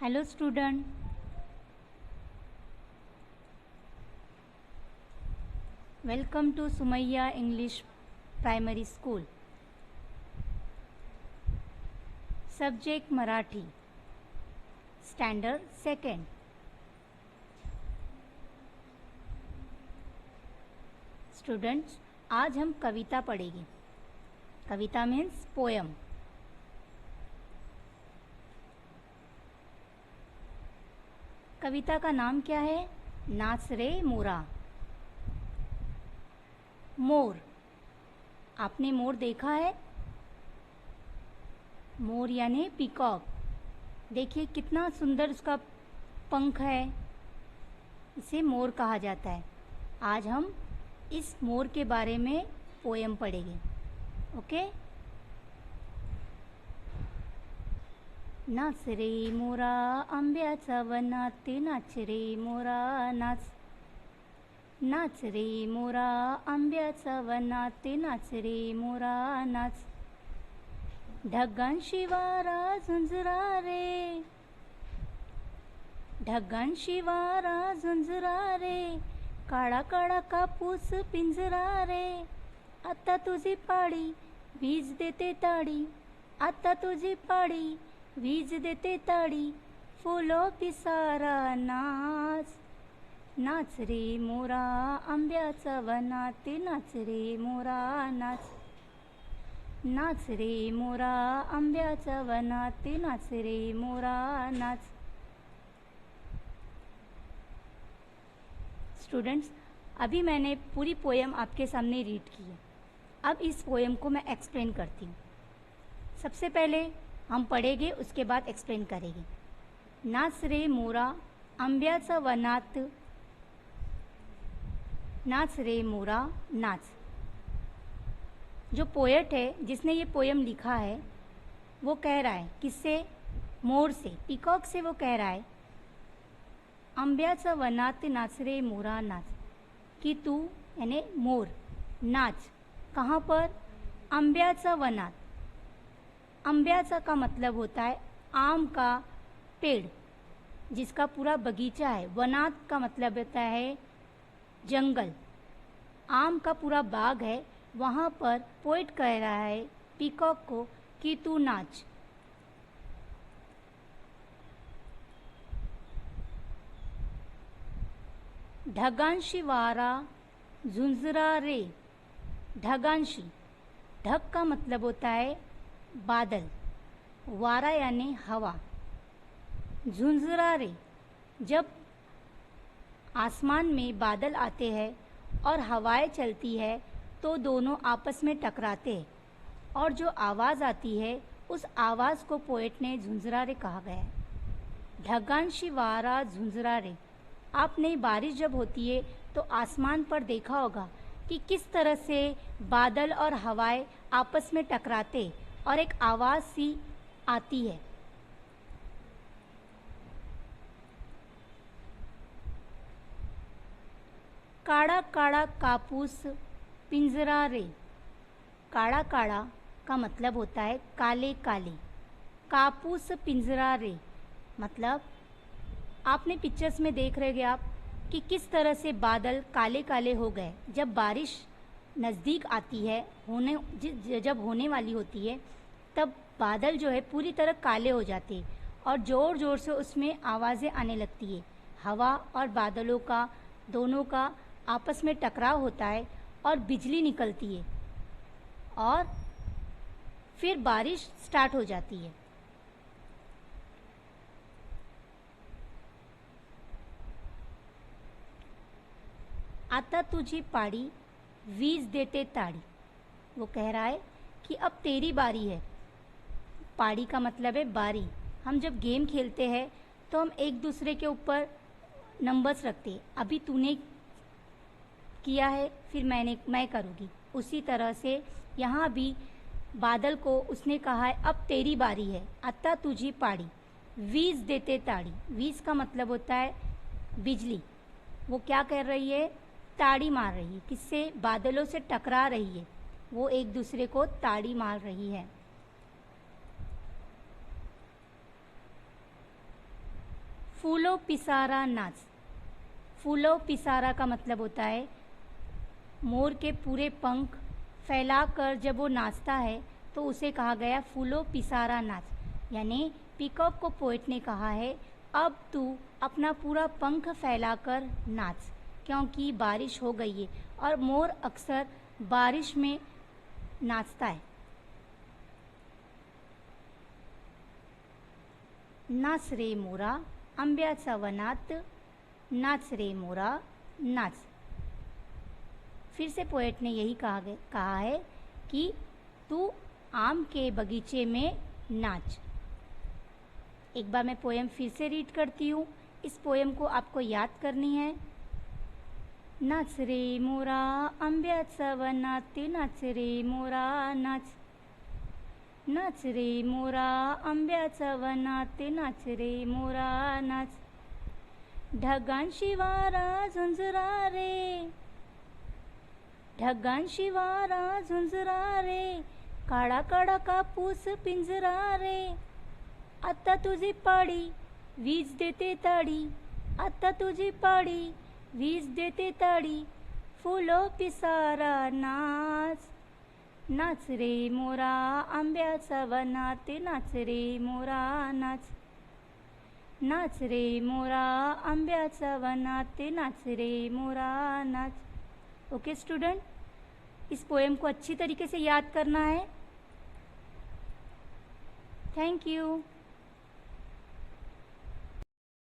Hello student, welcome to Sumaya English Primary School. Subject Marathi, Standard 2nd. Students, आज हम कविता पढ़ेंगे. कविता means poem. कविता का नाम क्या है? नाच रे मोरा. मोर. आपने मोर देखा है? मोर यानी पीकॉक. देखिए कितना सुंदर उसका पंख है. इसे मोर कहा जाता है. आज हम इस मोर के बारे में पोयम पढ़ेंगे. ओके? नाच रे मोरा आंब्याचा वनात नाच रे मोरा नाच. नाच रे मोरा आंब्याचा वनात नाच रे मोरा नाच. ढगांशी वारा झुंजरा रे. ढगांशी वारा झुंजरा रे. काळा काळा कापूस पिंजरा रे. आता तुझी पाळी वीज देते ताडी. आता तुझी पाळी वीज देते ताडी. फुलो पिसारा नाच. नाच रे मोरा आंब्याचा वनात नाच रे मोरा नाच. नाच रे मोरा आंब्याचा वनात नाच रे मोरा नाच. स्टूडेंट्स, अभी मैंने पूरी पोयम आपके सामने रीड की है. अब इस पोयम को मैं एक्सप्लेन करती हूँ. सबसे पहले हम पढ़ेंगे, उसके बाद एक्सप्लेन करेंगे. नाच रे मोरा आंब्याचा वनात नाच रे मोरा नाच. जो पोएट है जिसने ये पोयम लिखा है वो कह रहा है किससे? मोर से, पीकॉक से. वो कह रहा है आंब्याचा वनात नाच रे मोरा नाच, कि तू यानी मोर नाच. कहाँ पर? आंब्याचा वनात. आंब्याचा का मतलब होता है आम का पेड़ जिसका पूरा बगीचा है. वनात का मतलब होता है जंगल. आम का पूरा बाग है. वहाँ पर पोएट कह रहा है पीकॉक को कि तू नाच. ढगांशी वारा झुंझरा रे. ढगांशी, ढग का मतलब होता है बादल. वारा यानी हवा. झुंझरा रे, जब आसमान में बादल आते हैं और हवाएं चलती है तो दोनों आपस में टकराते हैं और जो आवाज़ आती है उस आवाज़ को पोएट ने झुंझरा रे कहा गया है. ढगांशी वारा झुंझरा रे. आपने बारिश जब होती है तो आसमान पर देखा होगा कि किस तरह से बादल और हवाएं आपस में टकराते और एक आवाज़ सी आती है. काड़ा काड़ा कापूस पिंजरा रे. काड़ा काड़ा का मतलब होता है काले काले. कापूस पिंजरा रे मतलब आपने पिक्चर्स में देख रहे हैं आप कि किस तरह से बादल काले काले हो गए. जब बारिश नज़दीक आती है, जब होने वाली होती है, तब बादल जो है पूरी तरह काले हो जाते हैं और ज़ोर ज़ोर से उसमें आवाज़ें आने लगती है. हवा और बादलों का दोनों का आपस में टकराव होता है और बिजली निकलती है और फिर बारिश स्टार्ट हो जाती है. आता तुझी पाड़ी वीज देते ताड़ी. वो कह रहा है कि अब तेरी बारी है. पाड़ी का मतलब है बारी. हम जब गेम खेलते हैं तो हम एक दूसरे के ऊपर नंबर्स रखते हैं. अभी तूने किया है, फिर मैं करूँगी. उसी तरह से यहाँ भी बादल को उसने कहा है अब तेरी बारी है. आता तुझी पाड़ी वीज देते ताड़ी. वीज का मतलब होता है बिजली. वो क्या कर रही है? ताड़ी मार रही है. किससे? बादलों से टकरा रही है. वो एक दूसरे को ताड़ी मार रही है. फूलो पिसारा नाच। फूलो पिसारा का मतलब होता है मोर के पूरे पंख फैलाकर जब वो नाचता है तो उसे कहा गया फूलो पिसारा नाच। यानी पीकॉक को पोएट ने कहा है अब तू अपना पूरा पंख फैलाकर नाच, क्योंकि बारिश हो गई है और मोर अक्सर बारिश में नाचता है। नाच रे मोरा आंब्याच्या वनात, नाच रे मोरा नाच। फिर से पोएट ने यही कहा है कि तू आम के बगीचे में नाच। एक बार मैं पोएम फिर से रीड करती हूँ। इस पोएम को आपको याद करनी है। नाच रे मोरा आंब्याच्या वनात, नाच रे मोरा नाच। नाच रे मोरा आंब्याच्या वनात, नाच रे मोरा नाच। ढगांशी वारा झुंजरा रे, ढगांशी वारा झुंजरा रे, काळा काळा कापूस पिंजरा रे। आता तुझी पाळी वीज देते ताडी, आता तुझी पाळी वीज देते ताडी, फुलो पिसारा नाच। नाच रे मोरा आंब्याच्या वनात, नाच रे मोरा नाच। नाच रे मोरा आंब्याच्या वनात, नाच रे मोरा नाच। ओके स्टूडेंट, इस पोएम को अच्छी तरीके से याद करना है। Thank you.